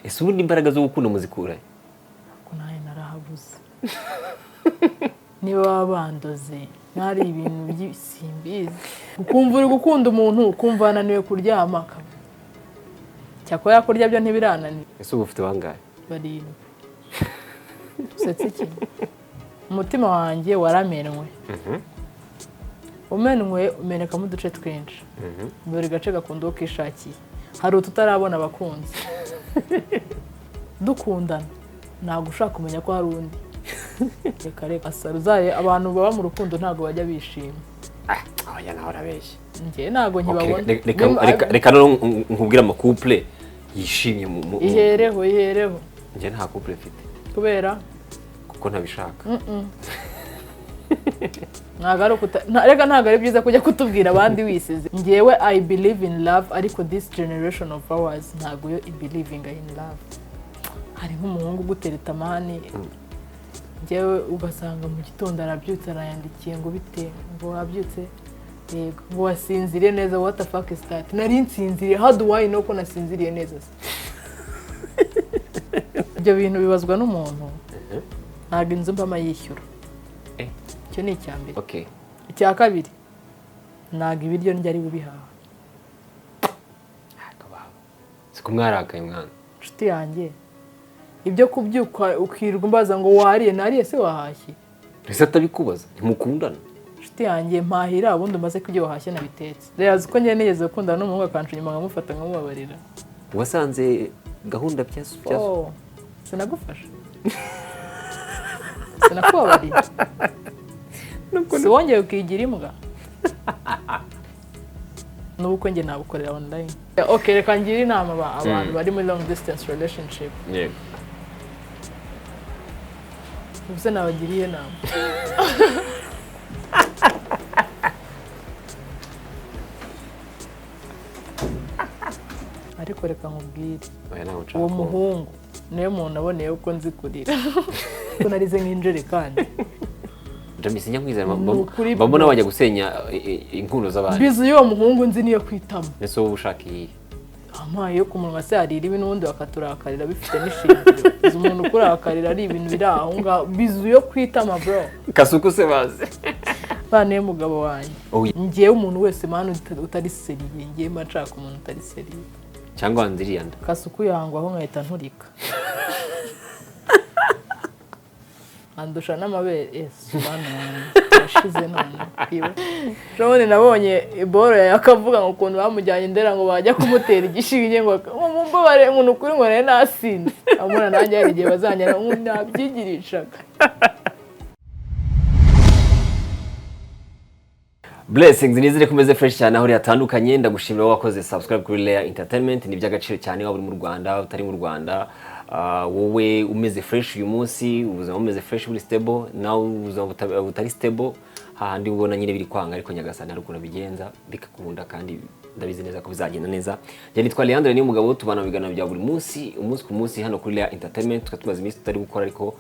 ese ubundi imbaraga zo gukunda muzikura ko naye narahabuze niba wabandoze ntari ibintu by'isimbizi ukumva uri gukunda umuntu ukumva ananiwe kuryama cyakora yakurya byo ntibirananiye ese ubu ufite bangahe barindwi usetse iki umutima wanjye waramenwe umenwe umenekamo uduce twinshi buri gace gakunda uwo kishakiye hari ututarabona abakunzi dukundana ntabwo ushaka kumenya ko hari undi reka reka asaruzaye abantu baba mu rukundo ntabwo bajya bishima oya naho urabeshya njye ntabwo nkibabona reka nkubwira amakouple yishimye mu ihereho njye nta couple mfite kubera kuko ntabishaka reka ntabwo ari byiza kujya kutubwira abandi wisize njyewe I believe in love ariko this generation of ours ntabwo yo believing in love hari nk'umuhungu ugutereta amahane njyewe ugasanga mu gitondo arabyutse arayandikiye ngo bite ngo wabyutse yego ngo wasinziriye neza what the fuck is that nari nsinziriye how do I know ko nasinziriye neza ibyo bintu bibazwa n'umuntu ntabwo inzu mbama yishyura icyo ni icya mbere icya kabiri ntabwo ibiryo ndya ari bubihaha siko mwarakaye mwana inshuti yanjye ibyo kubyuka ukirirwa umbaza ngo wariye nariye se wahashye ese atabikubaza ntimukundana inshuti yanjye mpahira ubundi umaze kubyo wahashye nabitetse rero ko njye nigeze gukundana n'umuhungu akanca inyuma nkamufata nkamubabarira wasanze gahunda byazo sinagufasha sinakubabariye si wongeye ukigira imbwa n'ubwo njye nabukorera online reka ngira inama abantu bari muri long distance relationship yego ubuse nabagiriye inama ariko reka nkubwire uwo muhungu niyo muntu aboneye uko nzi kurira ko narize nk'injerekani Jamisi nyakwizera mbona wajya gusenya inkuru z'abandi bizu y'uwo muhungu nzi niyo kwitamo ese wowe ushaka iyi amaye yo kumunwa se harira ibintu ubundi bakaturakarira bifite n'ishingiro bizu umuntu ukurakarira ari ibintu biri aho ngaho bizu yo kwitama bro Kasuku se baze bane mugabo wanjye ngiye umuntu wese manu utari seriye ngiye macaka umuntu utari seriye cyangwa ndiriyanda Kasuku yangwa aho nkahita nturika andusha n'amabere bana yashize none jone nabonye iboro yakavuga ngo kuntu bamujyanye ndera ngo bajya kumutera igishinge ngo mumbo bare umuntu kuri ngo nari nasinze amuna nanjye hari igihe bazanyara nabyigirishaga Blessings nizire kumeze fresh cyane aho yatandukanye ndagushimira wakoze subscribe kuri Layer Entertainment ni by'agaciro cyane waba uri mu Rwanda utari mu Rwanda wowe umeze fresh uyu munsi ubuzima umeze fresh buri stable nawe ubuzima butari stable hahandi ubona nyine biri kwanga ariko nyagasani ariko bigenza bikakunda kandi ndabizi neza ko bizagenda neza je nitwa Leandre ni umugabo tubana bigana bya buri munsi umunsi ku munsi hano kuri Layer Entertainment tukatumaza iminsi tutari gukora ariko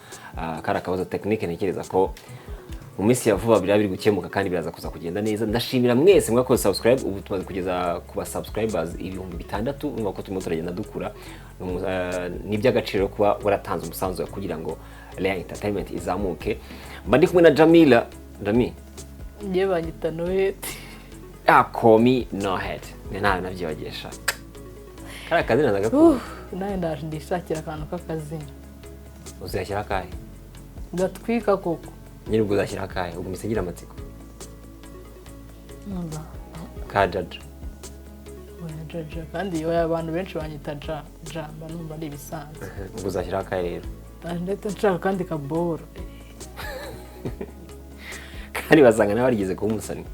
kara akabazo technique ntekereza ko mu minsi ya vuba biri gukemuka kandi biraza kuza kugenda neza ndashimira mwese mwakoze subscribe ubu tumaze kugeza ku ba subscribers 6,000 urumva ko turimo turagenda dukura ni by'agaciro kuba waratanze umusanzu kugira ngo Layer Entertainment izamuke mba ndi kumwe na Djamillah Dami ngiye banyita no head akomi no head nta nabyibagesha kara kazi nazaga ko naye ndaje ndishakira akantu k'akazina uzashyira kahe gatwika koko nyine ubwo uzashyira kahe ubwo misegira amatsiko namba kajaja jaja kandi iyo abantu benshi banyita jamba numva ari bisanzwe ubwo uzashyira kahe rero ndetse nshaka kandi kaboro kandi basanga nawe warigeze kuba umusani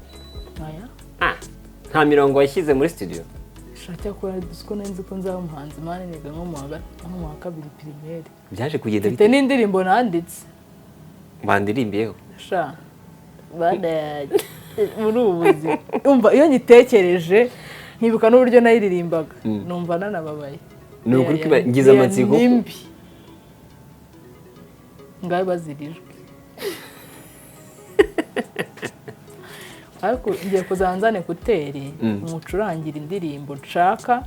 nta mirongo washyize muri studio shaka ko dusko nenze ko nzaba umuhanzi mane niga nko mu wa kabiri primaire byaje kugenda bite n'indirimbo nanditse bandirimbiyeho sha bada muri ubuzi umva iyo nyitekereje nkibuka n'uburyo nayiririmbaga numva nanababaye ni ukuri ngize amatsiko ngaye bazirijwe ariko ngiye kuzanzane kuteri umucurangira indirimbo nshaka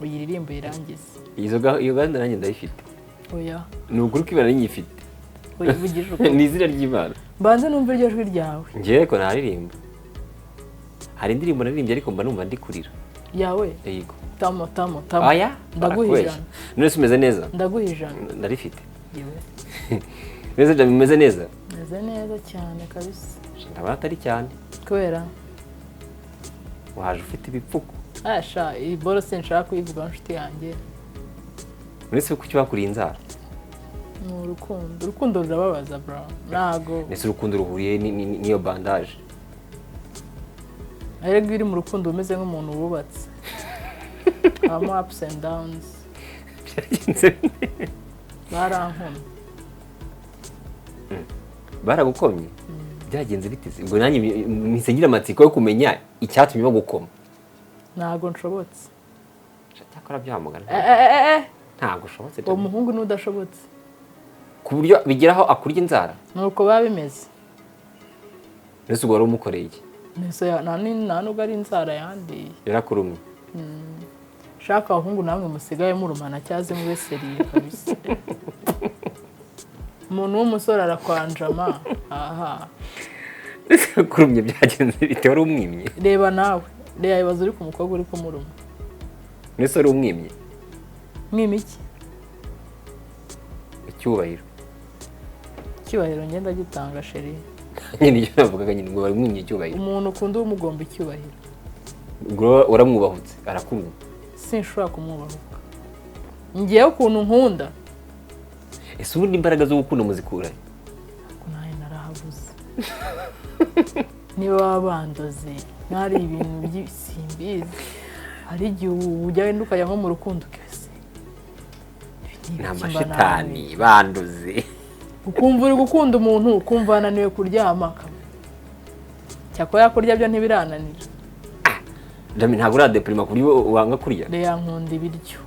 uyiririmbe uyirangize. iyo gahunda nanjye ndayifite. Oya. Ni ukuri ko ibara nyifite. Uyivugije uko. Ni izina ry'Imana. Mbanze numva iryo jwi ryawe. Njyewe ko naririmba. Hari indirimbo naririmbye ariko mba numva ndi kurira. Yawe? Yego. Tamo. Aya? Ndaguhijana. None se umeze neza? Ndaguhijana. Ndarifite. Yewe. Neza Djamillah umeze neza? Meze neza cyane kabisa. Ndabona atari cyane. Kubera? Waje ufite ibipfuko. Asha, iyi boro sinshaka kuyivuga nshuti yanjye. Nese kuki bakuriye inzara? Ni urukundo rurababaza bro. Ntago. Nese urukundo ruhuriye niyo bandage. Ariko iri mu rukundo umeze nk'umuntu wubatse. Habamo ups and downs. Byagenze Barankomye. Baragukomye? Byagenze biteze. Ubwo nanjye mpise amatsiko yo kumenya icyatumye bagukoma. Ntago nshobotse. Cyakora byamugana. Ntago ushobotse. Uwo muhungu n'udashobotse. Ku buryo bigeraho akurya inzara? Nuko babimeze. Nese ubwo wari umukoreye iki? Nese nta nubwo ari inzara yandiye. Yarakurumye. Shaka abahungu namwe musigaye murumana cyaze mube seriye kabisa. Umuntu w'umusore arakwanjama. Aha. Kurumye byagenze bite wari umwimye? Reba nawe. Reba ibibazo uri ku mukobwa uri kumuruma. Nese wari umwimye? Mwimye iki? Icyubahiro. Icyubahiro ngenda gitanga sheri. Nyine icyo navugaga nyine ngo bari mwimye icyubahiro. Umuntu ukunda umugomba icyubahiro. Ubwo waramwubahutse arakuruma. Sinshobora kumwubahuka. Ngiye ukuntu nkunda. Ese ubundi imbaraga zo gukunda muzikura? Ko nawe narahabuze. Niba wabandoze ntari ibintu by'simbizi. Hari igihe ujya wenda ukajya nko mu rukundo kese. Ni amashitani banduze. Ukumva uri gukunda umuntu ukumva ananiwe kuryama. Cyakora kurya byo ntibirananira. Djamillah ntabwo uradeprima kuri wanga kurya? Reya nkunda ibiryo.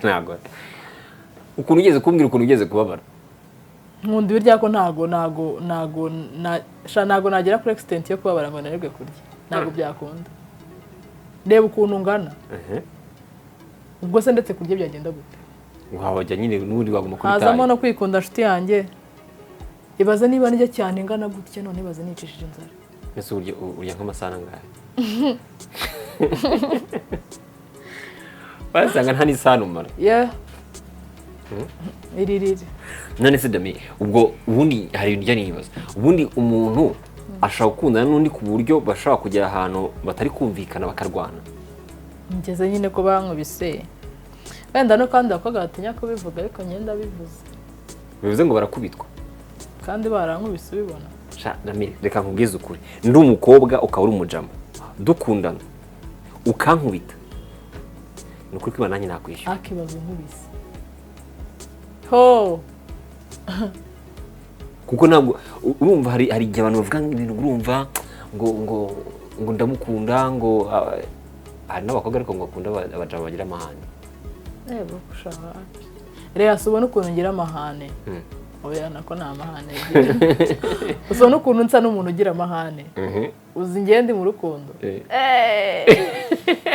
Ntabwo. Ukuntu ugeze kumbwira ukuntu ugeze kubabara. Nkunda ibiryo ko ntago nagera kuri extent yo kubabara ngo narebwe kurya. Ntago byakunda. Reba ukuntu ngana. Ubwo se ndetse kurya byagenda gute? Wabajya nyine n'uri waguma kuri tayi. Hazamo no kwikunda nshuti yanjye. Ibaza niba nijya cyane ngana gutya none ibaza nicishije inzara. Ese urya nk'amasana ngahe? Basanga nta n'isano umara. Yeah. Iririre. None se Djamillah ubwo ubundi hari ibintu nibaza. Ubundi umuntu ashaka gukundana n'undi ku buryo bashaka kugera ahantu batari kumvikana bakarwana. Ngeze nyine ko bankubise. Wenda no kandi akwaga atinya kubivuga ariko ngenda bivuze. Bivuze ngo barakubitwa. Kandi barankubise ubibona. Djamillah reka nkubwize ukuri. Ndi umukobwa ukaba uri umujama. Dukundana. Ukankubita. Nukuri ko nanjye nakwishyura. Akibazo nkubise. Ho. Kuko ntabwo urumva hari igihe abantu bavuga ibintu urumva ngo ndamukunda ngo hari n'abakobwa ariko ngo bakunda abajama bagira amahane. Ego kushaka. Rero asubona ukuntu ngira amahane. Oya nako nta mahane. Usubona ukuntu nsa n'umuntu ugira amahane. Uzi ngende mu rukundo.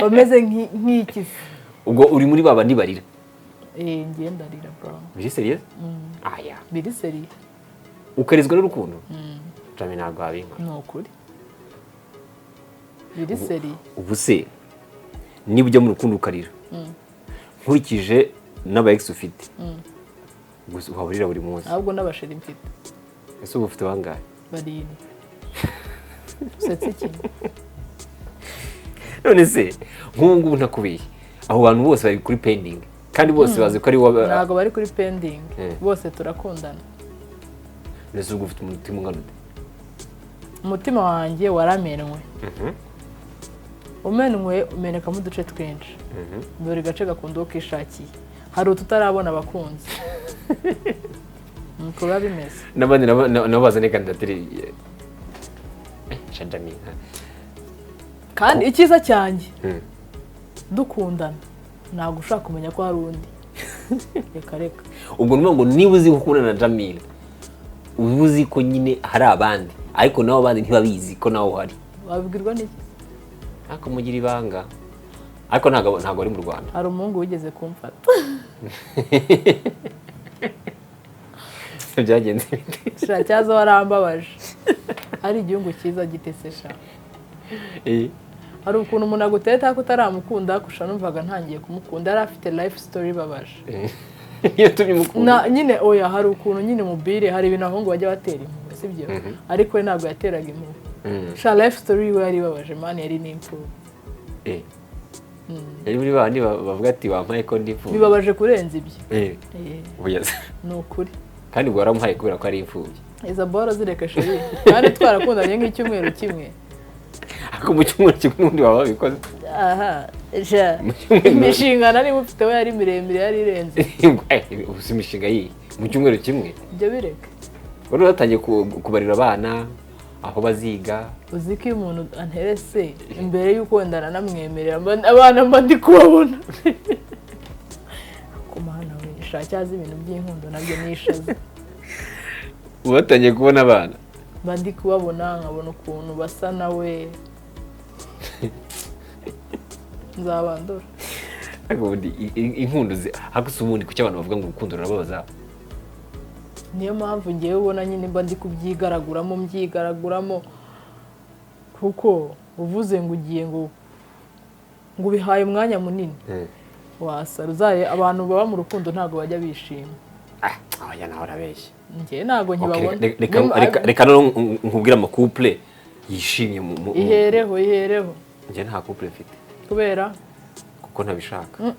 Bameze nk'iki. Ubwo uri muri babandi barira. Ngenda rira bro. Biri serious? Aya. Biri serious. Ukarizwa n'urukundo? Djamillah ntabwo wabinka. Ni ukuri. Biri serious. Ubu se niba ujya mu rukundo ukarira. Nkurikije n'aba ex ufite. Gusa uhaburira buri munsi. Ahubwo n'abasheri mfite. Ese ubu ufite bangahe? Barindwi. Usetse iki? None se nk'ubu ngubu ntakubeshye. Aho bantu bose bari kuri pending. Kandi bose bazi ko ari wowe. Ntabwo bari kuri pending. Bose turakundana. Nese ubwo ufite umutima ungana ute? Umutima wanjye waramenwe. Umenwe umenekamo uduce twinshi. Buri gace gakunda uko kishakiye. Hari ututarabona abakunzi. Nuko biba bimeze. N'abandi nabo bazane kandidatire. Djamillah. Kandi icyiza cyanjye. Dukundana. Ntabwo ushaka kumenya ko hari undi. Reka. Ubwo numva ngo niba uzi gukundana na Djamillah, uba uzi ko nyine hari abandi. Ariko nabo abandi ntibabizi ko nawe uhari. Wabibwirwa n'iki? Ariko mugira ibanga. ariko ntago ari mu Rwanda. Hari umuhungu wigeze kumfata. Byagenze bite? Sha cyazo warambabaje. Ari igihugu cyiza gitesesha. Hari ukuntu umuntu aguteta ko utaramukunda kusha numvaga ntangiye kumukunda, yari afite life story babaje. Iyo tubimukunda. Nyine oya, hari ukuntu nyine mubire, hari ibintu ahongo bajya batera impuhwe, sibyo? Ariko we ntabwo yateraga impuhwe. Sha life story we yari babaje, man yari n'imfubyi. Yari muri bandi bavuga ati wampaye ko ndipfu. Bibabaje kurenza ibyo. Oya. Ni ukuri. Kandi ngo waramuhaye kubera ko ari imfubyi. Isabora zireka sheri. Kandi twarakundanye nk'icyumweru kimwe. Ako mu cyumweru kimwe n'undi waba bikoze. Aha, ja. Imishingana niba ufite we yari miremire yari irenze. Ubusa imishinga yi mu cyumweru kimwe. Ibyo bireka. Wari uratangiye kubarira abana aho baziga. Uzi ko iyo umuntu anterese imbere y'uko wenda namwemerera abana mba ndi kubabona. Kumana we shacyaza ibintu by'inkundo nabyo nishaza. Ubatangiye kubona abana. Mba ndi kubabona nkabona ukuntu basa nawe. Nzabandura. Ariko inkundo hagusa ubundi kuki abantu bavuga ngo urukundo rurababaza. Niyo mpamvu ngiye ubona nyine mba ndi kubyigaraguramo kuko uvuze ngo ugiye ngo ubihaye umwanya munini. Wasaruzaye abantu baba mu rukundo ntago bajya bishima. Oya naho urabeshye. Ngiye nago nkibabona. Reka no nkubwira ama couple yishimye mu ihereho. Ngiye nta couple mfite. Kubera kuko ntabishaka.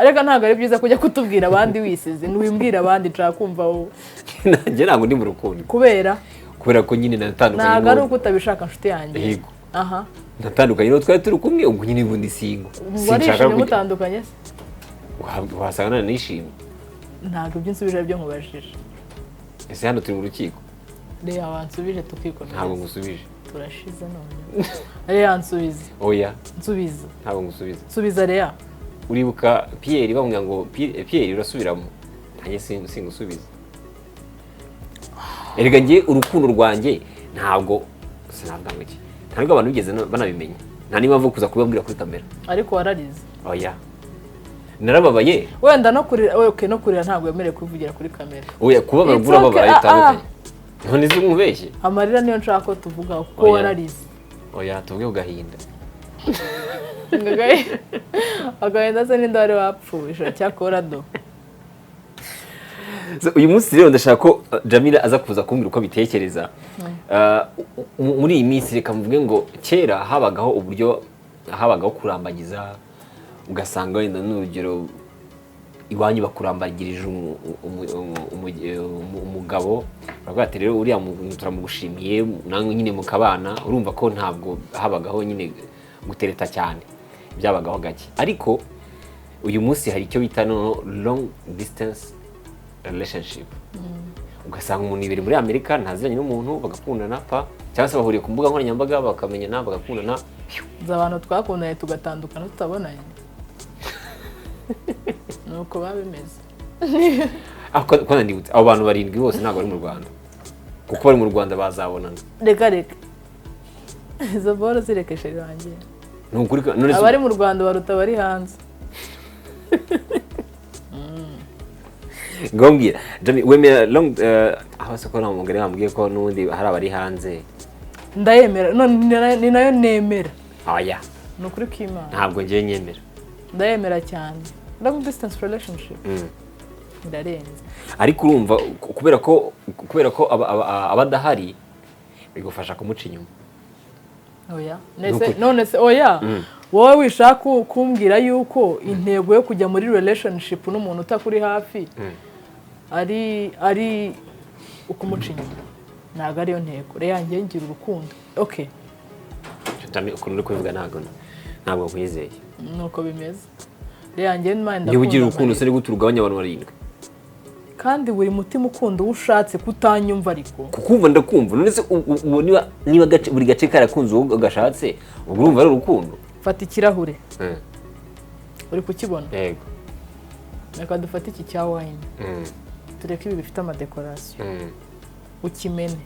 Reka ntabwo ari byiza kujya kutubwira abandi wisize, ntiwimbwira abandi nshaka kumva wowe. Nanjye ntabwo ndi mu rukundo. Kubera ko nyine natandukanye. Ntabwo ari uko utabishaka nshuti yanjye. Yego. Aha. Natandukanye no twari turi kumwe ubwo nyine ubundi singo. Sinshaka mutandukanye se. Wasanga nishimye. Ntabwo ibyo nsubije byo nkubajije. Ese hano turi mu rukiko. Reba wansubije tukikomeza. Ntabwo ngusubije. Turashize none. Reba nsubize. Oya. Nsubize. Ntabwo ngusubiza. Subiza Reba. Uribuka Pierre bamubwira ngo Pierre urasubiramo. Ntanjye singusubiza. Erega ngiye urukundo rwanjye ntabwo sinabwanga iki. Ntabwo abantu bigeze banabimenya. Nta niba mvuga kuza kubabwira kuri kamera. Ariko wararize. Oya. Narababaye. Wenda no kurira, no kurira ntabwo yemerewe kuvugira kuri kamera. Oya kubabara burababara bitandukanye. None izi nkubeshye. Amarira niyo nshaka ko tuvuga ko wararize. Oya tuvuge ugahinda. Agahinda se n'inda wari wapfuye cyakora do. Uyu munsi rero ndashaka ko Djamillah aza kuza kumbwira uko bitekereza. Muri iyi minsi reka mvuge ngo kera habagaho kurambagiza ugasanga wenda n'urugero iwanyu bakurambagirije umugabo bavuga ati rero uriya muntu turamugushimiye namwe nyine mukabana urumva ko ntabwo habagaho nyine gutereta cyane byabagaho gake. Ariko uyu munsi hari icyo bita long distance relationship. Ugasanga umuntu ibiri muri Amerika ntaziranye n'umuntu bagakundana cyangwa se bahuriye ku mbuga nkoranyambaga bakamenyana bagakundana. Abantu twakundanye tugatandukana tutabonanye. Nuko babimeze. Ko ndibutse abo bantu 7 bose ntabwo ari mu Rwanda. Kuko bari mu Rwanda bazabonana. Reka. Izo boro zirekeshe rangiye. Nukuri abari mu Rwanda baruta bari hanze. Ngombwira wemera long abasoko na mugere bambwiye ko nundi hari abari hanze. Ndayemera ni nayo nemera. Oya. Nukuri k'Imana. Ntabwo ngiye nyemera. Ndayemera cyane. Long distance relationship. Ndarenze. Ariko urumva kubera ko abadahari bigufasha kumuca inyuma. Oya. None se oya. Wowe wishaka kumbwira yuko intego yo kujya muri relationship n'umuntu utakuri hafi ari ukumuca inyuma. Ntabwo ariyo ntego. Rero ngiye ngira urukundo. Okay. Cyane ukuntu uri kuvuga ntabwo nkwizeye. Nuko bimeze. Rero ngiye mind niba ugira urukundo se gutugabanya abantu 7. Kandi buri mutima ukunda ushatse kutanyumva ariko. Kukumva ndakumva. None se niba buri gace karakunze uwo gashatse urumva ari urukundo. Fata ikirahure. Uri kukibona? Yego. Reka dufate iki cya wine. Tureke ibi bifite amadekorasiyo. Ukimene.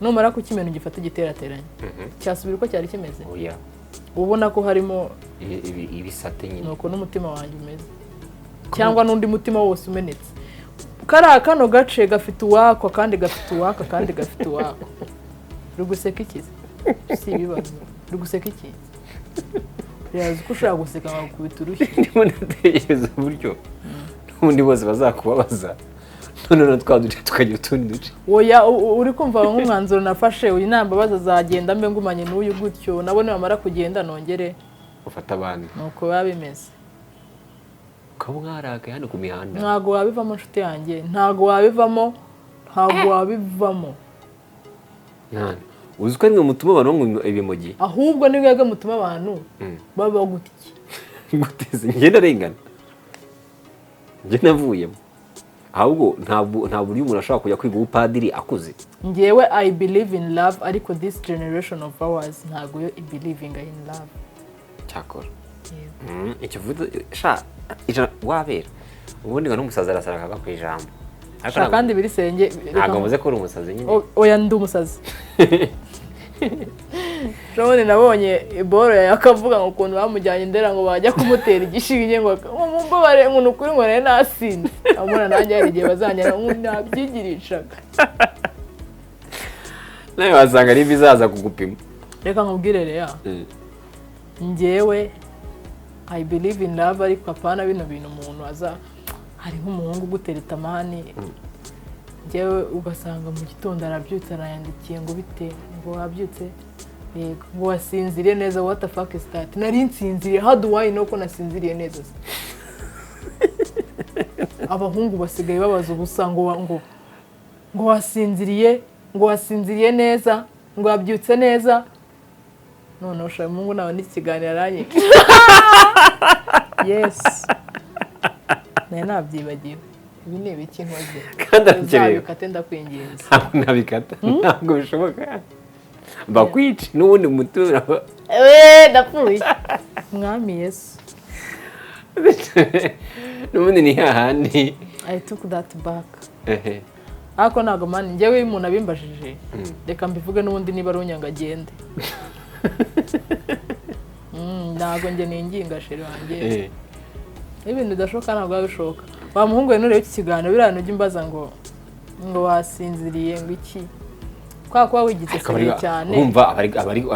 numara kukimena ugifata igiterateranye cyasubira uko cyari kimeze oya ubona ko harimo ibisate nyine nuko n'umutima wanjye umeze cyangwa n'undi mutima wose umenetse kariya kano gace gafite uwako kandi gafite uwako kandi gafite uwako ruguseka iki si ibibazo ruguseka iki yazi ko ushaka guseka nkakubita urushyi ndimo ndatekereza uburyo n'ubundi bose bazakubabaza none twaduce tukagira utundi duce oya uri kumva nk'umwanzuro nafashe uyu nambabaza azagenda mbe ngumanye n'uyu gutyo nabo nibamara kugenda nongere ufata abandi nuko biba bimeze ukaba mwarakaye hano ku mihanda ntago wabivamo nshuti yanjye ntago wabivamo nani uzi ko nimwe mutuma abantu banywa ibimogi ahubwo ni mwebwe mutuma abantu baba gutya guteze ngenda arengana njye navuyemo ahubwo nta buryo umuntu ashobora kujya kwiga ubupadiri akuze njyewe I believe in love ariko this generation of ours ntago yo believing in love cyakora icyo vuga sha wabera ubundi ngo n'umusazi arasara akaga ku ijambo kandi biri senge ntabwo muze ko uri umusazi nyine oya ndi umusazi Jone nabonye iboro yakavuga ngo ukuntu bamujyanye ndera ngo bajya kumutera igishinge ngo mumbabare ngo nukuri ngo nari nasinze amuna nanjye hari igihe bazanyara nabyigirishaga nawe wasanga ari bizaza kugupima reka nkubwire rero njyewe I believe in love ariko apana bino bintu umuntu aza hari nk'umuhungu gutereta amani njyewe ugasanga mu gitondo arabyutse arayandikiye ngo bite ngo wabyutse yego ngo wasinziriye neza what the fuck is that nari nsinziriye how do I know ko nasinziriye neza abahungu basigaye babaza ubusa ngo wasinziriye neza ngo wabyutse neza none ushaka mungu nawe n'ikiganiro aranyika yes naye nabyibagiwe ibi ni ibiki nkoze kandi arakireba uzabikate ndakwinginze nabikata ntabwo bishoboka bakwica n'ubundi mutura ndapfuye mwami Yesu n'ubundi ni hahandi I took that back ariko ntabwo mani njyewe iyo umuntu abimbajije reka mbivuge n'ubundi niba ari unyanga agende ntabwo njye ninginga sheri wanjye ibintu bidashoboka ntabwo biba bishoboka wa muhungu we nureba iki kiganiro biriya ujya imbaza ngo wasinziriye ngo iki kwa kuba wigize seri cyane urumva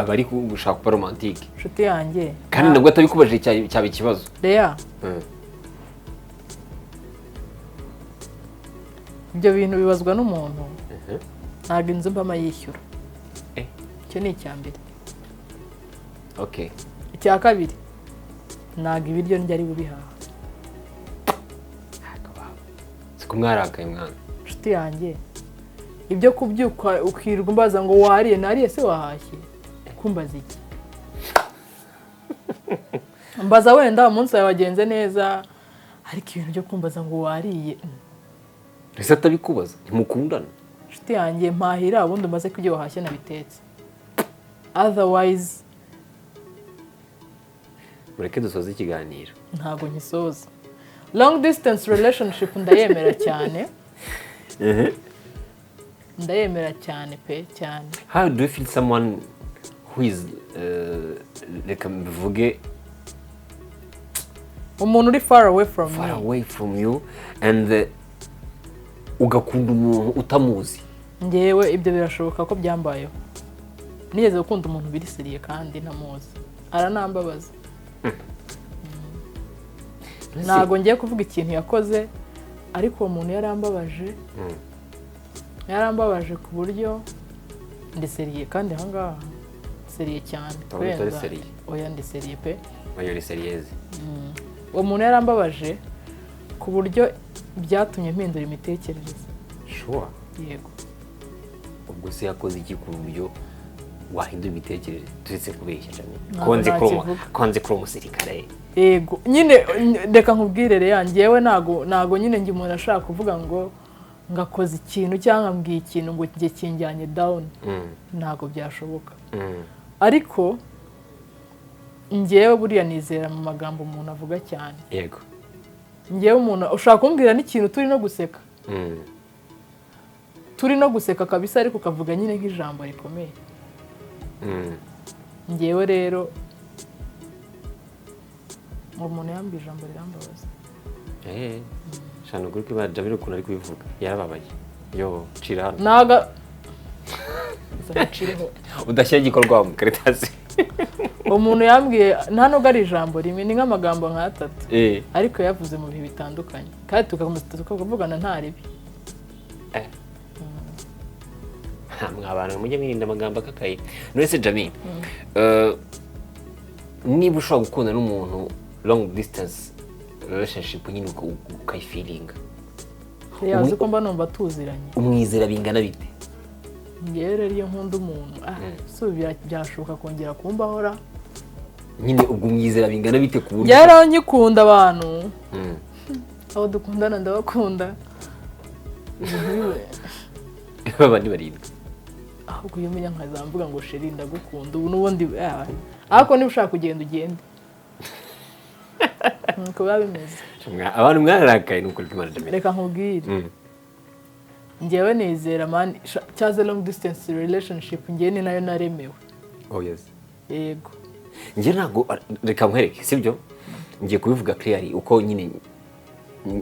abari gushaka kuba romantike inshuti yanjye kandi nabwo atabikubajije cyaba ikibazo reya ibyo bintu bibazwa n'umuntu ntabwo inzu mbama yishyura icyo ni icya mbere icya kabiri ntabwo ibiryo njya ari bubihaha kumwarakaye mwana inshuti yanjye ibyo kubyuka ukirirwa umbaza ngo wariye nariye se wahashye kumbaza iki mbaza wenda umunsi wawe wagenze neza ariko ibintu byo kumbaza ngo wariye ese atabikubaza ntimukundana inshuti yanjye mpahira ubundi umaze ko ibyo wahashye nabitetse otherwise mureke dusoze ikiganiro ntabwo nkisoza long distance relationship ndayemera cyane ndayemera cyane pe cyane how do you feel someone who is reka mbivuge umuntu uri far away from you and ugakunda umuntu utamuzi njyewe ibyo birashoboka ko byambayeho nigeze gukunda umuntu birisiriye kandi ntamuzi aranambabaza ntabwo ngiye kuvuga ikintu yakoze ariko uwo muntu yarambabaje ku buryo ndiseriye kandi ahangaha seriye cyane oya ndiseriye pe oya ndiserieze uwo muntu yarambabaje ku buryo byatumye mpindura imitekerereze sure yego ubwo se yakoze iki ku buryo wahindura imitekerereze turetse kubeshya cyane konze kuri umusirikare yego nyine reka nkubwire rero njyewe ntago nyine njye umuntu ashaka kuvuga ngo ngakoze ikintu cyangwa mbwiye ikintu ngo njye kinjyanye down ntago byashoboka ariko njyewe buriya nizera mu magambo umuntu avuga cyane yego njyewe umuntu ushaka kumbwira n'ikintu turi no guseka turi no guseka kabisa ariko ukavuga nyine nk'ijambo rikomeye. Ngewe rero umuntu yambye ijambo rirambabaza. Shano kuri kiba Djamillah ukuntu ari kubivuga yarababaye. Yo cira hano. Naga Zacireho. Udashyira igikorwa mu karitasi. Umuntu yambwiye nta nubwo ari ijambo rimwe ni nk'amagambo nk'atatu. Ariko yavuze mu bihe bitandukanye. Kandi tukavugana nta ribi. Mwabana mujye mwirinda amagambo akakaye. None se Djamillah, niba ushobora gukunda n'umuntu long distance relationship nyine ukayifeelinga, yazi ko mba numva tuziranye, umwizera bingana bite? Ngewe rero iyo nkunda umuntu so byashoboka kongera kumbahora nyine ubwo umwizera bingana bite ku buryo yaraho nyikunda abantu abo dukundana ndabakunda baba ni barindwi ahubwo iyo menya nkazamvuga ngo sheri ndagukunda ubu n'ubundi ariko niba ushaka kugenda ugende nuko biba bimeze. Abantu mwararakaye nuko Imana Djamillah. Reka nkubwire ngewe nizera mani cyaze long distance relationship ngewe ni nayo naremewe. Yes. Yego. Nge ntago reka nkwereke sibyo ngiye kubivuga clearly uko nyine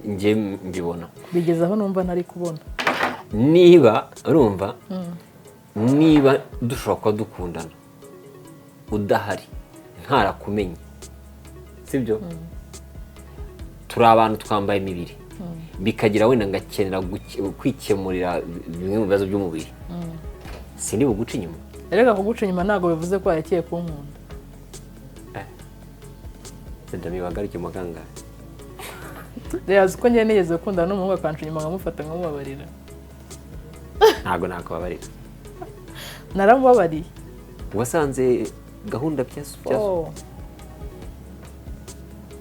nge mbibona. Bigeze aho numva ntari kubona. Niba urumva niba dushobora kuba dukundana udahari ntarakumenye sibyo turi abantu twambaye imibiri bikagira wenda ngakenera kwikemurira bimwe mu bibazo by'umubiri sindi buguca inyuma. Reka kuguca inyuma ntago bivuze ko yakiye kunkunda. Djamillah wagarike muganga. Yazi ko njye nigeze gukundana n'umuhungu akanca inyuma nkamufata nkamubabarira. Ntago nakubabarira. Naramubabariye. Wasanze gahunda byaso.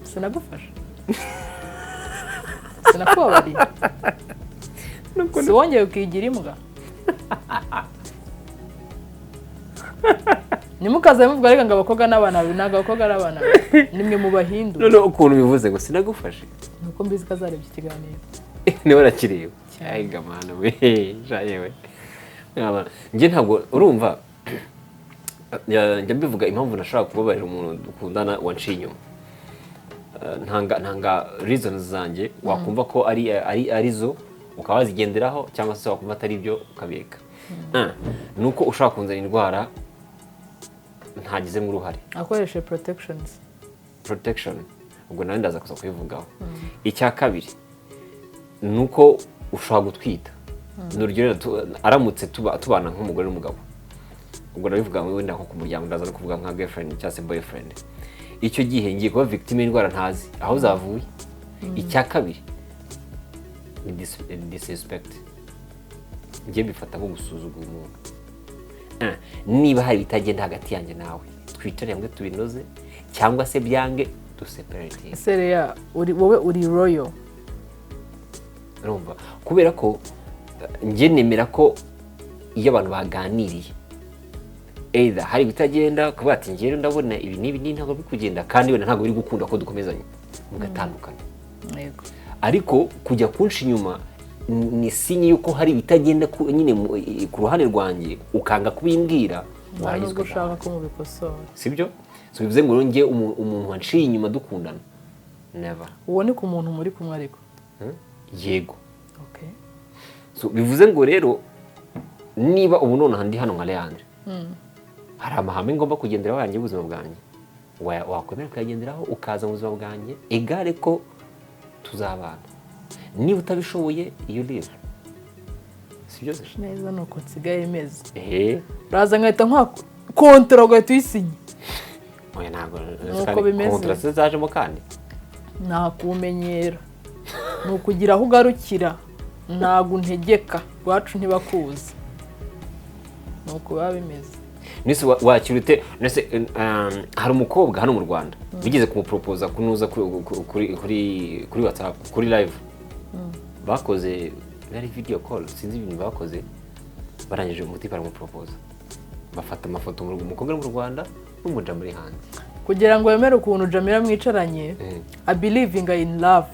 Sinagufasha. Sinakubabariye. Si wongeye ukigira imbwa. Nimukaze muvuga reka ngo abakobwa n'abana naga abakobwa n'abana nimwe mu bahindu. None ukuntu bivuze ngo sinagufashe. Nuko mbizi kazarebye ikiganiro. Niwe nakiriye. Ayiga mana we jayewe. Nge ntabwo urumva njya mbivuga impamvu nashaka kubabarira umuntu dukundana wanciye inyuma. Ntanga reasons zanjye wakumva ko arizo ukaba wazigenderaho cyangwa se wakumva atari byo ukabireka. Nuko ushaka kunzana indwara ntagizemo uruhare. Akoreshe protection. Ubwo nawe ndaza kuza kubivugaho. Icya kabiri nuko ushobora gutwita. N'urugero aramutse tubana nk'umugore n'umugabo. Ubwo nabivuga wenda nko ku muryango ndaza no kuvuga nka girlfriend cyangwa se boyfriend. Icyo gihe ngiye kuba victim y'indwara ntazi aho zavuye. Icya kabiri ni disrespect. Ngiye bifata nko gusuzugura umuntu. Niba hari bitagenda hagati yanjye nawe twitare hamwe tubinoze cyangwa se byange to separate. Sereya wowe uri royal. Urumva kubera ko nge nemera ko iyo abantu baganiriye either hari bitagenda kuba ati ngero ndabona ibi nibi ntabwo bikugenda kandi wenda ntabwo biri gukunda ko dukomezanye mugatandukana. Yego. Ariko kujya kunshi inyuma ni sinye yuko hari bitagenda nyine ku ruhande rwanjye ukanga kubimbwira warizwe ushaka ko mubikosora. Sibyo? So bivuze ngo nge umuntu wanciye inyuma dukundana. Never. Uwo ni ku muntu muri kumwe ariko. Yego. Okay. So bivuze ngo rero niba ubu none handi hano nka Leandre. Hari amahame ngomba kugenderaho yanjye ubuzima bwanjye. Wakwemera kuyagenderaho ukaza mu buzima bwanjye egare ko tuzabana. Niba utabishoboye iyo live. Sibyo se? Neza nuko nsigaye imeze. Raza nkahita nka kontra ugahita uyisinye. Oya ntabwo kontra zajemo kandi. Nakumenyera. Nukugira aho ugarukira. Ntago ntegeka rwacu ntibakuzi. Nuko biba bimeze. Nise wakirute nese hari umukobwa hano mu Rwanda bigeze kumupropose kunuza kuri WhatsApp kuri live. Bakoze nari video call sinzi ibintu bakoze barangije umuti baramupropose bafata amafoto mu mukobwa mu Rwanda n'umuja muri hanze kugira ngo wemere ukuntu Djamillah mwicaranye. I believing in love.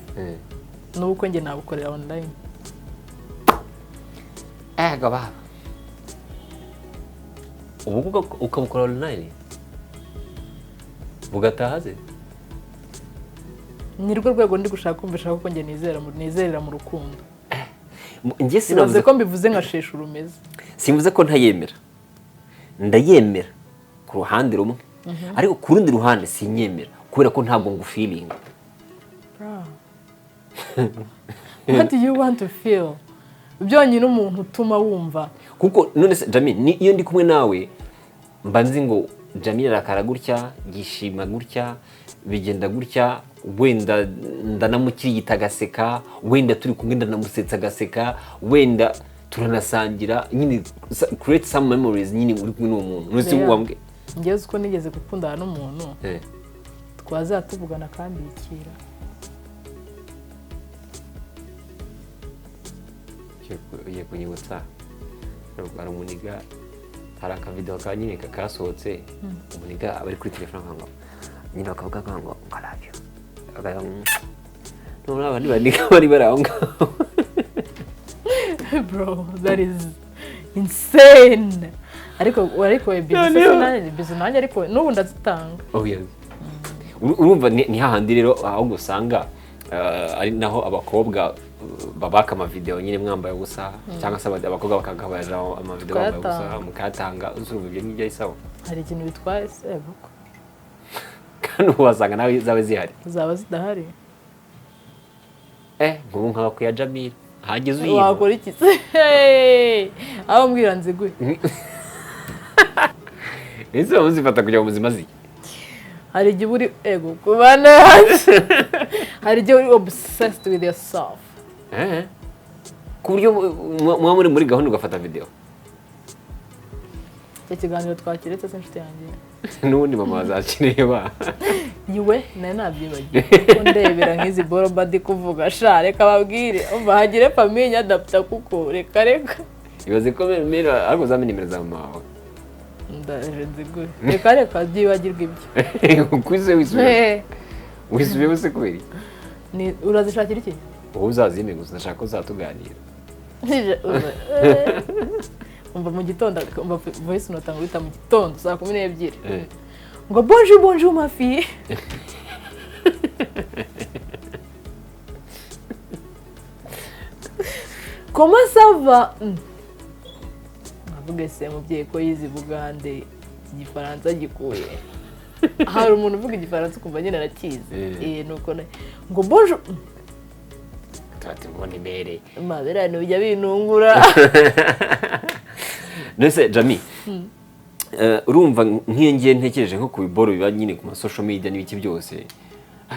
Nuko nge nagukorera online. baba ubu ukabukora online bugataha ze ni rwo rwego ndi gushaka kumvisha ko njye nizerera mu rukundo njye sinavuze ko mbivuze nkashesha urumeze simvuze ko ntayemera ndayemera ku ruhande rumwe ariko ku rundi ruhande sinyemera kubera ko ntabwo ngufilinga what do you want to feel byonyine umuntu utuma wumva kuko none se Djamillah iyo ndi kumwe nawe mba nzi ngo Djamillah arakara gutya yishima gutya bigenda gutya wenda ndanamukirigita agaseka wenda turi kumwe ndanamusetsa agaseka wenda turanasangira nyine create some memories nyine uri kumwe n'uwo muntu nose wambwe ngeze uko nigeze gukundana n'umuntu twazatuvugana kandi yikira ugiye kunyibutsa hari umuniga hari akavideo ka nyine kakasohotse umuniga abari kuri telefone ngo nyine bakavuga ngo nkarabyo none abandi bandiga bari baraho ngaho bro that is insane ariko business nanjye ariko n'ubu ndazitanga urumva ni hahandi rero aho gusanga ari naho abakobwa babaka amavideo nyine mwambaye ubusa cyangwa se abakobwa bakagabaje amavideo bambaye ubusa mukatanga urumva ibyo ngibyo isawa hari ikintu bitwaye sebuko kandi wasanga nawe zawe zihari zaba zidahari nk'ubu nkaba kuya Djamillah hageze uyiba wakora iki aho mbwira nziguye ese wamuzifata kujya mu buzima zi hari igihe uri kubana hari igihe uri obsessed with yourself ku buryo muba muri gahunda ugafata video icyo kiganiro twakiretse se inshuti yanjye n'ubundi mama bazakireba yiwe nawe nabyibagiwe ko ndebera nk'izi boroba ndi kuvuga sha reka babwire umva hagire famille adapta kuko reka ibaze ko mera ariko uzamenye nimero za mama wawe ndaje nziguye reka byibagirwa ibyo ukwize wisubiye bose kubera ni urazishakira iki wowe uzazime gusa ndashaka ko uzatuganira umva mu gitondo umva voice note ngo bita mu gitondo saa 12 ngo bonjour ma fille comment ça va avuga se mubyeyi ko yize Bugande igifaransa gikuye hari umuntu uvuga igifaransa kumva nyine arakize nuko ngo bonjour tati mbone mere mabera no bijya binungura nese Djamillah urumva nk'iyo ngiye ntekereje nko ku biboro biba nyine ku social media n'ibiki byose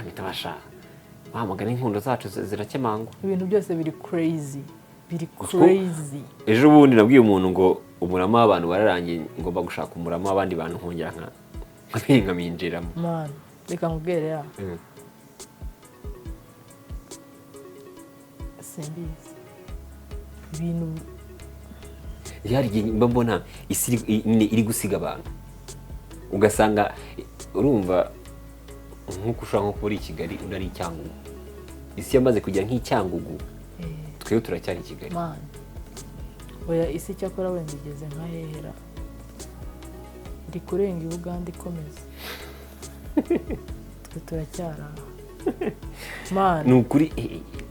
mitabasha wamagana inkundo zacu zirakemangwa ibintu byose biri crazy ejo bundi nabwiye umuntu ngo umurama w'abantu bararangiye ngomba gushaka umurama w'abandi bantu nkongera nkaminjiramo man reka nkubwire ya simbizi ibintu yari mbona isi iri gusiga abantu ugasanga urumva nkuko ushaka nko kuri Kigali unari Cyangugu isi yamaze kujya nk'Icyangugu twe turacyari Kigali man oya isi cyakora wenda igeze nka hehera iri kurenga Uganda ikomeza twe turacyara man nukuri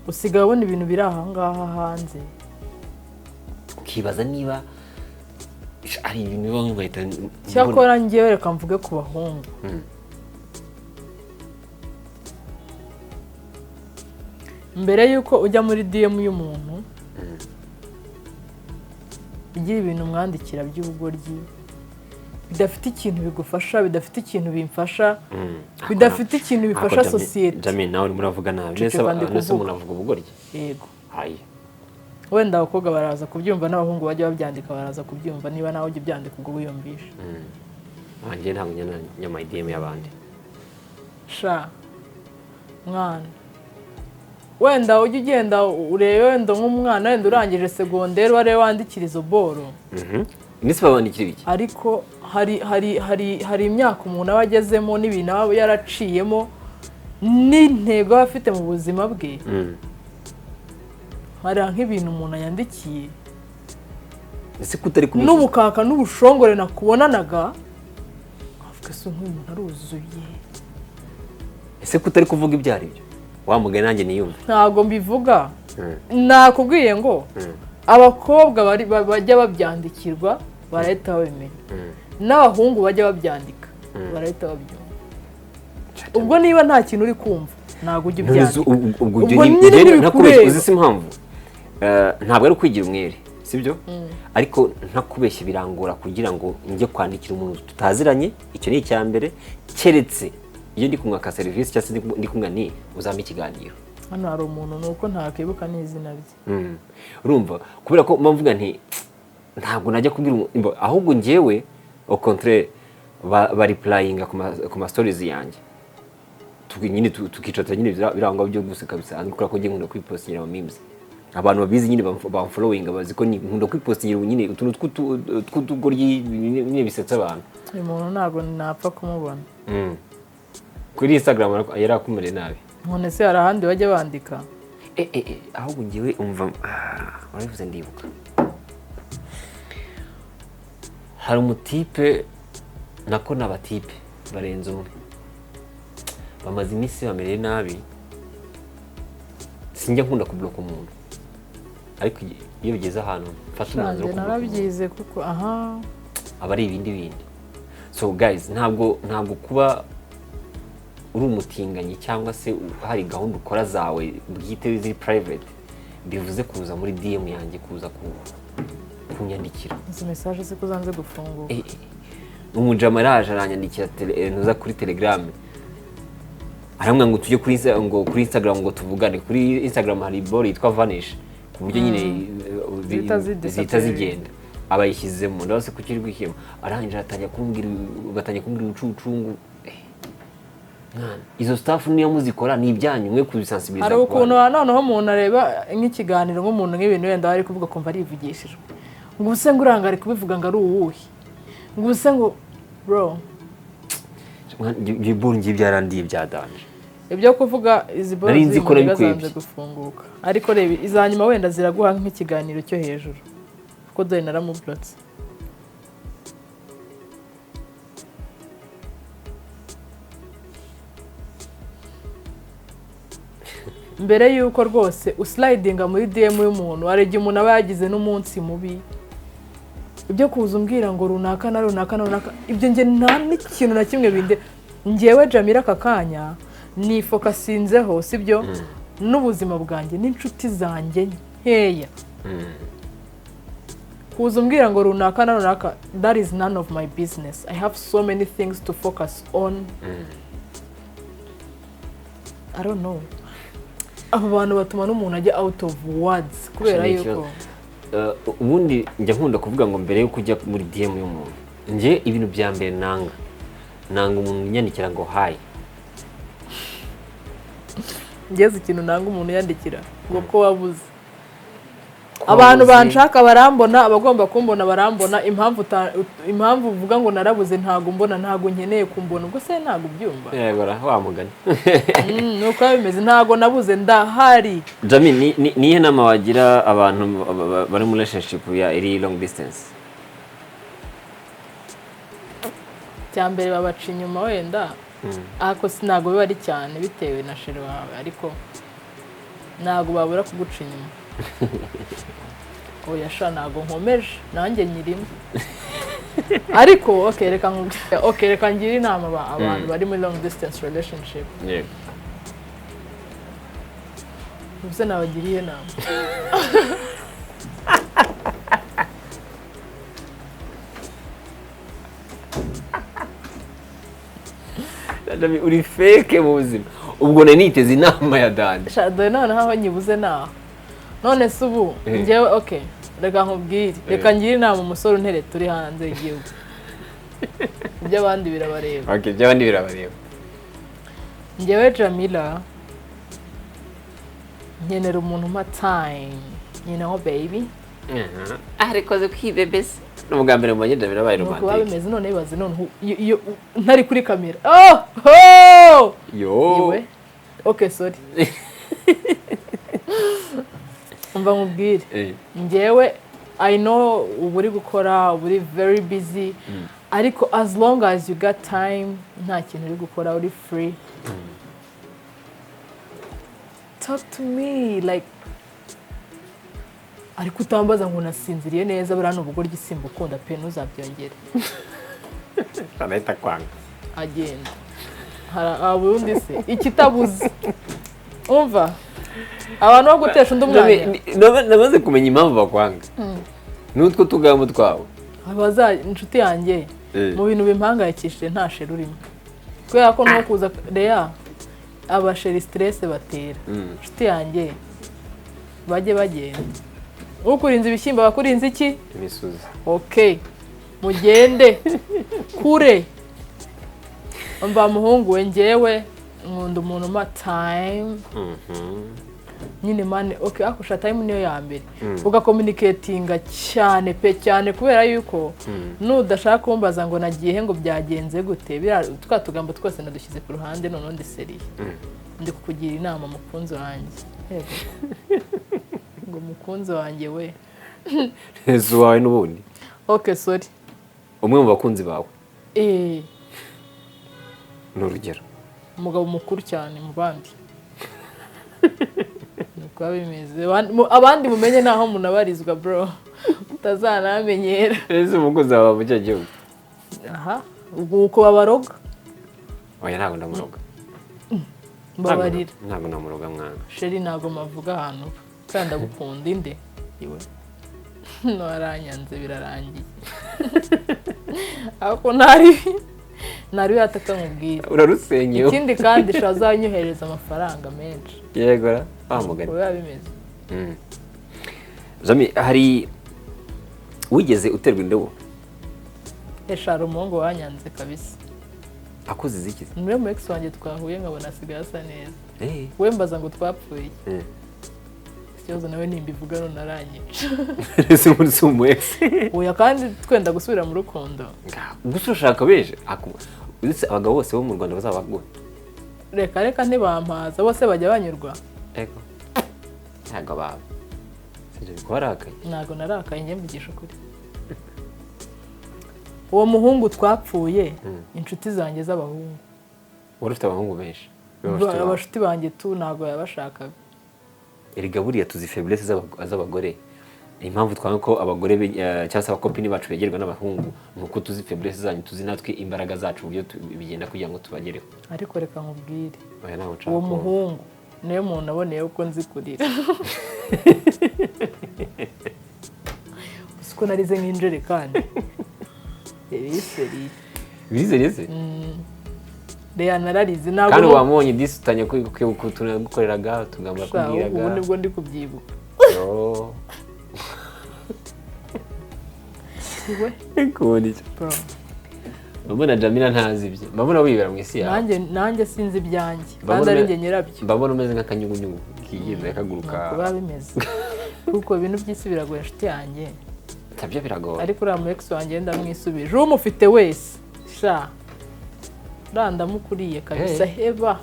usigaye ubona ibintu biri aha ngaha hanze ukibaza niba ari ibintu biba nk'ahita cyakora ngewe reka mvuge ku bahungu mbere yuko ujya muri DM y'umuntu ugira ibintu mwandikira by'ubugoryi bidafite ikintu bigufasha bidafite ikintu bimfasha bidafite ikintu bifasha society Djamillah nawe muravuga nabi nese umuntu avuga ubugoryi yego hayi wenda abakobwa baraza kubyumva n'abahungu bajya babyandika baraza kubyumva niba nawe ujya byandika ubwo wiyumvisha wanjye ntabwo nyama DM y'abandi sha mwana wenda ujya ugenda urebe wenda nk'umwana wenda urangije segonderi warebe wandikira izo boro nisi babandikira iki ariko hari imyaka umuntu aba agezemo n'ibintu aba yaraciyemo n'intego aba afite mu buzima bwe hari nk'ibintu umuntu yandikiye ese kutari kubivuga n'ubukaka n'ubushongore nakubonanaga avuga se nk'umuntu aruzuye ese kutari kuvuga ibyo ari byo wamugana nanjye niyumva ntago mbivuga nakubwiye ngo abakobwa bajya babyandikirwa barahita babimenya n'abahungu bajya babyandika barahita babyumva ubwo niba nta kintu uri kumva ntabwo ujya ubyandika ubwo nyine ntibikureba uzi se impamvu ntabwo ari ukwigira umwere sibyo ariko ntakubeshye birangora kugira ngo njye kwandikira umuntu tutaziranye icyo ni icya mbere keretse iyo ndi kumwe ka serivisi cyangwa se ndi kumwe ni uzampa ikiganiro hano hari umuntu nuko ntakibuka n'izina rye urumva kubera ko mvuga nti ntabwo najya kubwira ahubwo njyewe au contraire bariplayinga ku ma stories yanjye nyine tukicota nyine birangwa byo guseka bisanzwe kubera ko njye nkunda kwipostingira ama memes abantu babizi nyine bamfollowinga bazi ko nkunda kwipostingira nyine utuntu tw'utugoryi nyine bisetsa abantu uyu muntu ntabwo napfa kumubona kuri Instagram yari akumere nabi none se hari ahandi bajya bandika ahubwo njyewe umva warabivuze ndibuka hari umutipe nako n'abatipe barenze umwe bamaze iminsi bamereye nabi sinjya nkunda kubloka umuntu ariko iyo bigeze ahantu mfata umwanzuro wo kubloka narabyize kuko aba ari ibindi so guys ntabwo kuba uri umutinganyi cyangwa se hari gahunda ukora zawe bwite ziri private bivuze kuza muri DM yanjye kuza kunyandikira izi message se kuzanze gufunguka umujama araje aranyandikira nuza kuri Telegram aramwe ngo tujye kuri Instagram ngo tuvugane kuri Instagram hari ball yitwa vanish ku buryo nyine zita zigenda abayishyizemo ndabase kukiri gwikimo arangije atanya kumbwira ucucungu izo staff niyo muzikora ni ibyanyu mwe kubisensibiliza hari ukuntu noneho umuntu areba nk'ikiganiro nk'umuntu nk'ibintu wenda ari kuvuga kumva arivugishijwe ngo ubuse ngo urangare kubivuga ngo ari uwuhe ngo ubuse ngo bro ibyo ngiye byarandiye byadanje ibyo kuvuga izi boro zizanze gufunguka ariko reba izanyuma wenda ziraguha nk'ikiganiro cyo hejuru kuko dore naramublotse mbere yuko rwose uslidinga muri DM y'umuntu arege umuntu aba yagize n'umunsi mubi ibyo kuza umbwira ngo runaka na runaka na runaka ibyo nge nta n'ikintu na kimwe binde ngewe Djamillah aka kanya nifokasinzeho sibyo n'ubuzima bwanjye n'inshuti zanjye nkeya kuza umbwira ngo runaka na runaka that is none of my business. I have so many things to focus on. I don't know. Abo bantu batuma n'umuntu ajya out of words kubera yuko ubundi njya nkunda kuvuga ngo mbere yo kujya muri DM y'umuntu nje ibintu bya mbere nanga umuntu nyandikira ngo hi. Ngeze ikintu nanga umuntu yandikira ngo ko wabuze. Abantu banshaka barambona, abagomba kumbona barambona, impamvu uvuga ngo narabuze ntago mbona, ntago nkeneye kumbona, ubwo se ntago byumva. Yego wamugani. Nuko bimeze ntago nabuze ndahari. Jami nihe nama wagira abantu bari mu relationship ya iri long distance? Cyambere babaca inyuma wenda. Ako sinago biba ari cyane bitewe na sheri wawe, ariko ntago babura kuguca inyuma. Oya sha ntago nkomeje nanjye nyirimo. Ariko reka ngira inama abantu bari muri long distance relationship. Yego. Ubuse nabagiriye inama. Ndami uri fake mu buzima. Ubwo niteze inama ya Dani. Sha dore none haho nyibuze naho. None subu ngewe reka nkubwire reka ngire inama umusore untere turi hanze y'igihugu. By'abandi birabareba. Okay, by'abandi birabareba. Ngewe Djamillah nkenera umuntu ma time, you know baby. Arikoze kwibebese. N'ubwa mbere mbonye Djamillah bayi romantic. Nuko babimeze none bibaze none ntari kuri kamera. Oh! Yo. Okay, sorry. Umva nkubwire ngewe I know uri gukora uri very busy ariko as long as you got time nta kintu uri gukora uri free talk to me like ariko utambaza ngo nasinziriye neza buriya n'ubugoryi gisimba ukunda pe ntuzabyongere arahita kwanga agenda ubundi se ikitabuze umva abantu bo gutesha undi mwanya namaze kumenya impamvu bakwanga n'utwo tugambo twawe inshuti yanjye mu bintu bimpangayikishije nta sheri urimo kubera ko no kuza reya abasheri stress batera inshuti yanjye bajye bagenda ukurinze ibishyimbo bakurinze iki imisuzi okay mugende kure mba muhungu we njyewe nkunda umuntu ma time nyine mane okay akusha time niyo ya mbere ugakommunicatinga cyane pe cyane kubera yuko nudashaka kumbaza ngo nagiye ngo byagenze gute twa tugambo twose nadushyize ku ruhande none ndi seriye ndi kukugira inama mukunzi wanjye yego ngo mukunzi wanjye we Yesu wawe n'ubundi okay sorry umwe mu bakunzi bawe n'urugero umugabo mukuru cyane mu bandi nuko bimeze abandi mumenye naho munabarizwa bro utazanamenyera ese umukozi wawe mu gihugu aha uko babaroga oya ntabwo ndamuroga mbabarira ntabwo namuroga mwana sheri ntabwo mavuga ahantu kandi ndagukunda inde iwe no aranyanze birarangiye ako nari yataka nkubwira urarusenyeho ikindi kandi shazanyohereza amafaranga menshi yego bamugana uko bimeze Jami hari wigeze uterwa indobo eshara umuhungu wanyanze kabisa akoze iziki niwe mu ex wanjye twahuye nkabona asigaye asa neza wembaza ngo twapfuye ikibazo nawe nimbivuga none aranyica ese muri sumu ex oya kandi twenda gusubira mu rukundo gusa ushaka beje uretse abagabo bose bo mu Rwanda bazabaguha reka ntibampaza bose bajya banyurwa ego ntago baba sije bikorakaye ntago narakaye njye mvugisha ukuri uwo muhungu twapfuye inshuti zanjye z'abahungu wari ufite abahungu benshi abashuti banjye tu ntago yabashakaga erega buriya tuzi faiblesse z'abagore impamvu twanga ko abagore cyangwa se abakopini bacu begerwa n'abahungu nuko tuzi faiblesse zanyu tuzi natwe imbaraga zacu uburyo bigenda kugira ngo tubagereho ariko reka nkubwire oya nawe uca uwo muhungu niyo muntu aboneye uko nzi kurira uko narize nk'injerekani birizerize reya nararize ntabwo kandi wamubonye disutanye gukoreraga tugamba kubwiraga ubu nibwo ndi kubyibuka kubona icyo mbona Djamillah ntazi ibye mbona wibera mu isi yawe nanjye sinzi ibyanjye kandi ari njye nyirabyo mbona umeze nk'akanyugunyugu kigenda kaguruka kuba bimeze kuko ibintu by'isi biragoye inshuti yanjye tabyo biragoye ariko uriya mu ex wanjye ndamwisubije umufite wese sha ndamukuriye kabisa heba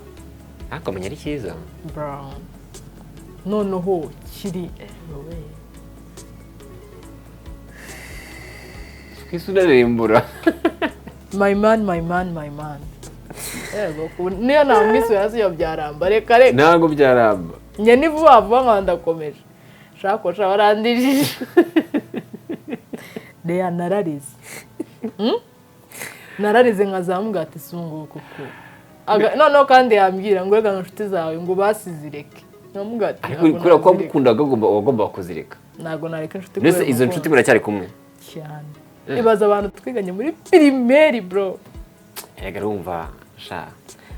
akomenya ari cyiza brown noneho kiri kwisudarimbura my man yego niyo namwisuye hasi yo byaramba reka ntago byaramba njye ni vuba vuba ndakomeje shako warandijije reya nararize nararize nkazamuga ati sunguko ko noneho kandi yambwira ngo reka inshuti zawe ngo basizireke namuga ati kubera ko mukundaga wagomba kuzireka ntago nareka inshuti mbese izo nshuti muracyari kumwe cyane ibaza abantu twiganye muri primaire bro erega urumva sha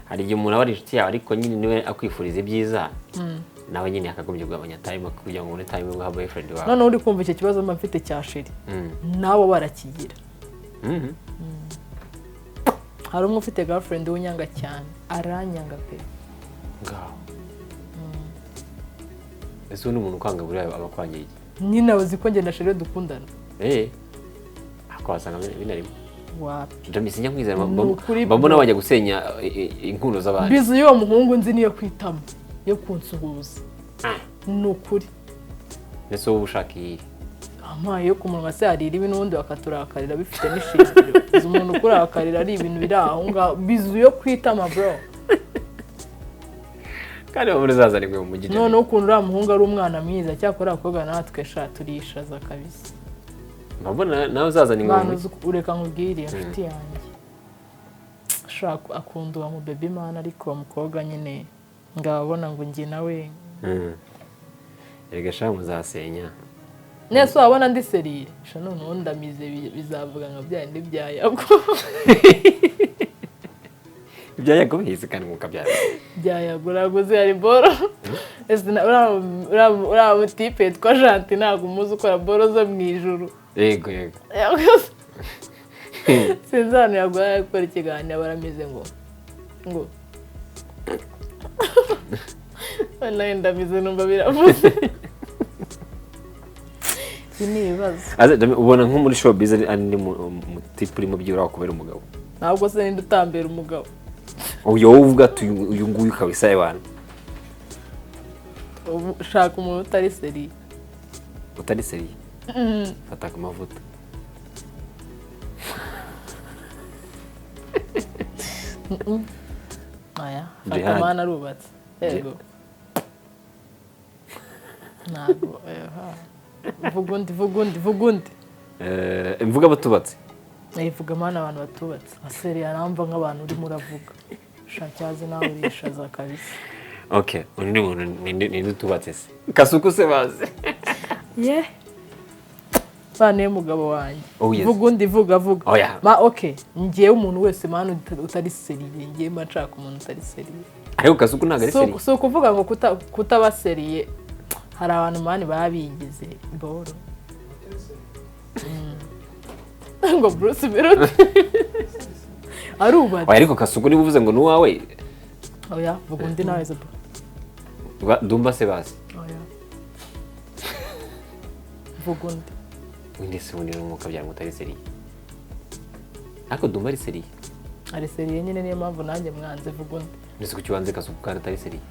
hari igihe umuntu aba ari inshuti yawe ariko nyine niwe akwifuriza ibyiza nawe nyine akagombye kugabanya time kugira ngo ubone time yo guha boyfriend wawe none uri kumva icyo kibazo mba mfite cya sheri nawe warakigira hari umwe ufite girlfriend w'unyanga cyane aranyanga pe ngaho ese uwo ni umuntu ukwanga buriya aba akwangiye nyine abazi ko njye na sheri dukundana akabasanga binarimo wapi Djamillah sinjya nkwizera mbona wajya gusenya inkundo z'abandi bizu y'uwo muhungu nzi niyo kwitamo yo kunsuhuza ni ukuri ese wowe ushaka iyi amaye yo ku munwa se harira ibi n'ubundi bakaturakarira bifite n'ishingiro uzi umuntu ukurakarira ari ibintu biri aho ngaho bizu yo kwitama bro kandi muri zaza rimwe mu mujyi none ukuntu uriya muhungu ari umwana mwiza cyakora abakobwa natwe sha turishaza kabisa mbona nawe uzazana ingoma ureka nkubwire inshuti yanjye shaka akunda uwo mu baby man ariko uwo mukobwa nyine ngababona ngo njye nawe erega sha muzasenya nese wabona ndi seriye sha none ubundi ndamize bizavuga nka bya ndi byayago ibyayago bihize kandi mukabyara byayago raguze hari boro uriya mutipe twa Janti ntabwo umuzi ukora boro zo mu ijuru yego sinzi ahantu yaguhaye gukora ikiganiro barameze ngo nawe ndamize numva biravuze iki ni ibibazo ubona nko muri showbiz ari mutipe urimo byura wakubera umugabo ntabwo se ninde utambera umugabo uyu wowe uvuga ati uyu nguyu kabisa y'abantu ushaka umuntu utari seriye fata ku mavuta aya fata mana arubatse yego ntabwo vuga undi mvuga batubatse ivuga mana abantu batubatse aseri aramva nk'abantu urimo uravuga shacyaze nawe urishaza kabisa okay undi muntu ni utubatse se Kasuku se baze bane mugabo wanjye vuga undi vuga okay ngiye umuntu wese mana utari seriye ngiye mashaka umuntu utari seriye ariko Kasuku ntago ari seriye so kuvuga ngo kutaba seriye hari abantu mani babigize boro ngo Bruce Melodie arubatse ariko Kasuku niba uvuze ngo nuwawe oya vuga undi nawe zo Ddumba se bazi oya vuga undi se undi n'umwuka byari mutari seriye ariko Ddumba ari seriye nyine niyo mpamvu nanjye mwanze vuga undi nise ku kibanze Kasuku kandi atari seriye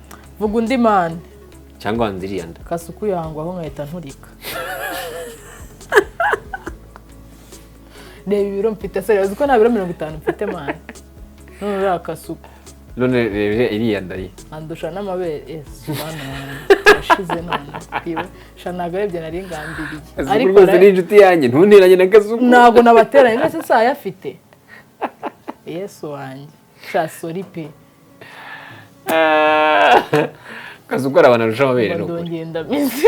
vuga undi man cyangwa wanziriya nda Kasuku yangwaho nkahita nturika reba ibiro mfite seriye uzi ko nta biro 50 mfite man none uriya Kasuku none rebe iriya nda ye andusha n'amabere mana yashize none iwe shanaga rebye nari ngambiriye ariko rwose ni inshuti yanjye ntunteranye na Kasuku ntabwo nabateranye nese saa yafite Yesu wanjye sha sorry pe Kasuku arabana rusha amabere no kuri ndongenda mizi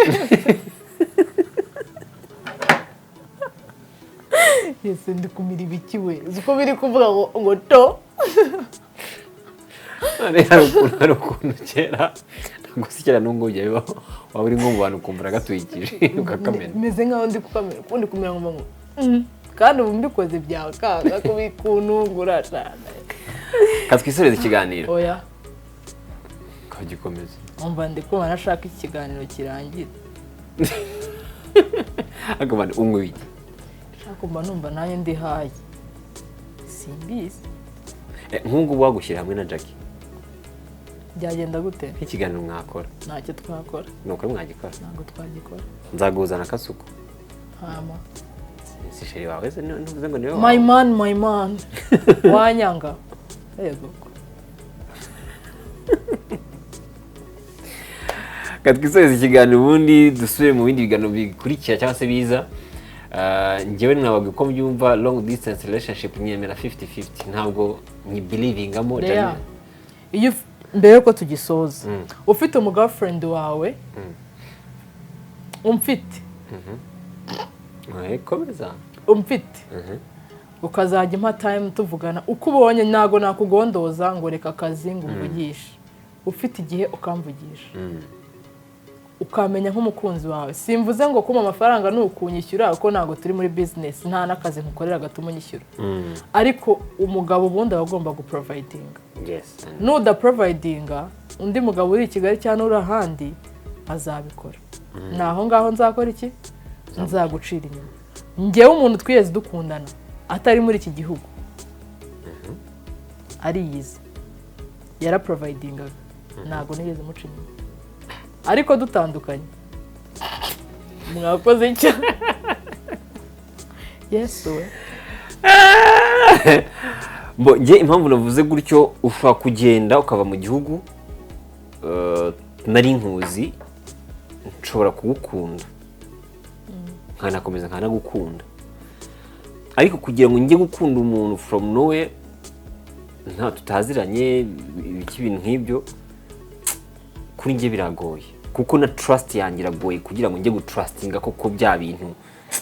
Yesu ndi kumira ibiki we uko biri kuvuga ngo to hari ukuntu kera gusikira n'ungu ujya bibaho waba uri nk'ubu bantu ukumva uragatuikije ukakamena meze nk'aho ndi kukamena ukundi kumera ngo kandi ubu mbikoze byakanga kubikunungura cyane katwisoreza ikiganiro oya kagikomeza umva ndi kumva nashaka ikiganiro kirangira akamana umwe wiki kumva numva nanjye ndi hayi simbizi nk'ubu wagushyira hamwe na Jackie byagenda gute nk'ikiganiro mwakora ntacyo twakora nuko mwagikora ntabwo twagikora nzaguza na Kasuku hama si sheri wawe se ntuvuze ngo niwe my man wanyanga yego katwisoreza ikiganiro ubundi dusubire mu bindi biganiro bikurikira cyangwa se biza njyewe nababwe ko mbyumva long distance relationship nyemera 50-50 ntabwo nyibelivingamo iyo mbere ko tugisoza ufite umugirlfriend wawe umfite umfite ukazajya impa time tuvugana uko ubonye ntago nakugondoza ngo reka akazi ngo umvugishe ufite igihe ukamvugisha ukamenya nk'umukunzi wawe simvuze ngo kuma amafaranga nukunyishyura uko ntago turi muri business nta nakazi nkukorera gatuma unyishyura ariko umugabo ubundi agomba guprovidinga nuda providinga undi mugabo uri i Kigali cyangwa uri ahandi azabikora naho ngaho nzakora iki nzagucira inyuma njyewe umuntu twiyeze dukundana atari muri iki gihugu ariyize yaraprovidingaga ntago nigeze muca inyuma ariko dutandukanye mwakoze icyo Yes we. Nge impamvu navuze gutyo ushobora kugenda ukava mu gihugu nari nkuzi nshobora kugukunda nkanakomeza nkanagukunda ariko kugira ngo njye gukunda umuntu from nowhere nta tutaziranye ibintu nk'ibyo kuri njye biragoye kuko na trust yanjye iragoye kugira ngo njye gutrustinga koko bya bintu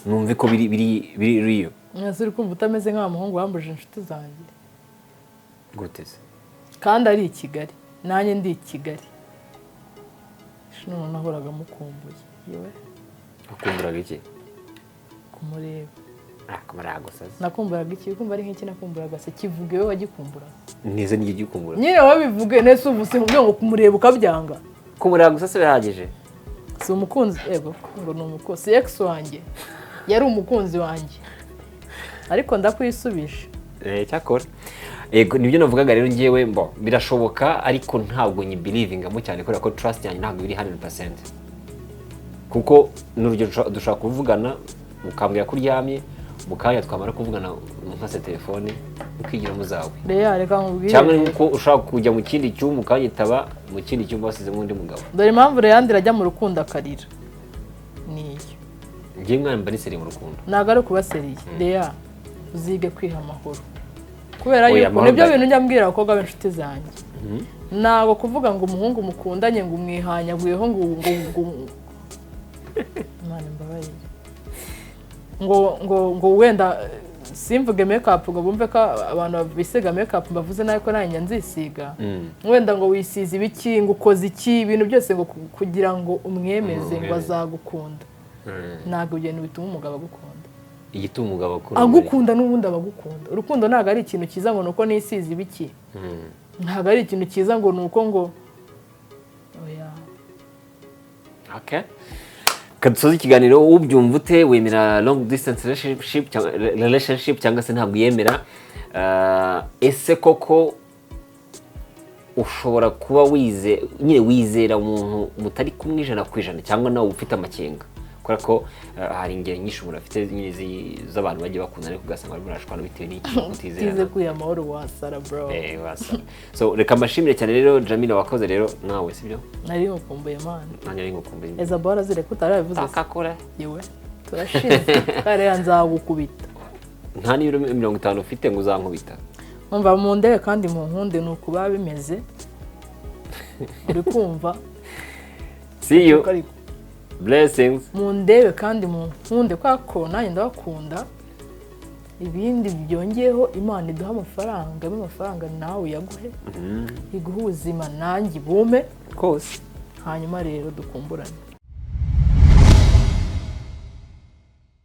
numve ko biri real. Mwese uri kumva utameze nk'amuhungu wambuje inshuti zanjye guteze kandi ari i Kigali nanjye ndi i Kigali shino nahoraga mukumbuye yewe akumburaga iki kumureba akamarago saza nakumburaga iki kumva ari nk'iki nakumburaga se kivuge we wagikumbura nize nige gikumbura nyine wabivuge nese ubuse ngo ngo kumureba ukabyanga kumureba gusa se bihagije si umukunzi ego ngo ni umukozi ex wanjye yari umukunzi wanjye ariko ndakwisubije cyakora yego nibyo navugaga rero ngiyewe birashoboka ariko ntabwo nyi believingamo cyane kubera ko trust yanjye ntabwo iri 100% kuko n'urugero dushaka kuvugana ukambwira ko uryamye mukanya twamara kuvugana nkase telefone ukigira muzawe reka nkubwire cyangwa nuko ushaka kujya mu kindi cyumba ukanyitaba mu kindi cyumba wasize mu ndi mugabo dore impamvu Leandre ajya mu rukundo akarira niyo ngiye mwana mba niseri mu rukundo ntabwo ari kuba seriye Lea uzige kwiha amahoro kubera yuko nibyo bintu njya mbwira abakobwa b'inshuti zanjye ntabwo kuvuga ngo umuhungu mukundanye ngo umwihanyaguyeho ngo Imana mbabarire ngo wenda simvuge makeup ngo bumve ko abantu bisiga makeup mbavuze nayo ko nanjye nzisiga wenda ngo wisize ibiki ngo ukoze iki ibintu byose ngo kugira ngo umwemeze ngo azagukunda ntabwo ibintu bituma umugabo agukunda igituma umugabo agukunda n'ubundi abagukunda urukundo ntabwo ari ikintu cyiza ngo nuko nisize ibiki ntabwo ari ikintu cyiza ngo nuko ngo oya okay kadusoza ikiganiro ubyumva ute wemera long distance relationship cyangwa se ntabwo yemera ese koko ushobora kuba wizera umuntu mutari kumwe 100% cyangwa nawe ufite amakenga kubera ko hari ingero nyinshi umuntu afite z'abantu bagiye bakundana ariko ugasanga bari murashwana bitewe n'iki kutizerana kize kuya amahoro wasara bro wasara so reka mbashimire cyane rero Djamillah wakoze rero nawe sibyo nari ngukumbuye man nari ngukumbuye Ezabora zire kutarabivuze akakora yewe turashize kare nzagukubita nta n'ibiro 50 ufite ngo uzankubita umva mu ndege kandi mu nkunde nuko babimeze uri kumva see you blessings mu ndebe kandi mu nkunde kwako nanjye ndabakunda ibindi byongeyeho Imana iduha amafaranga nawe yaguhe iguha ubuzima nanjye bume kose hanyuma rero dukumburane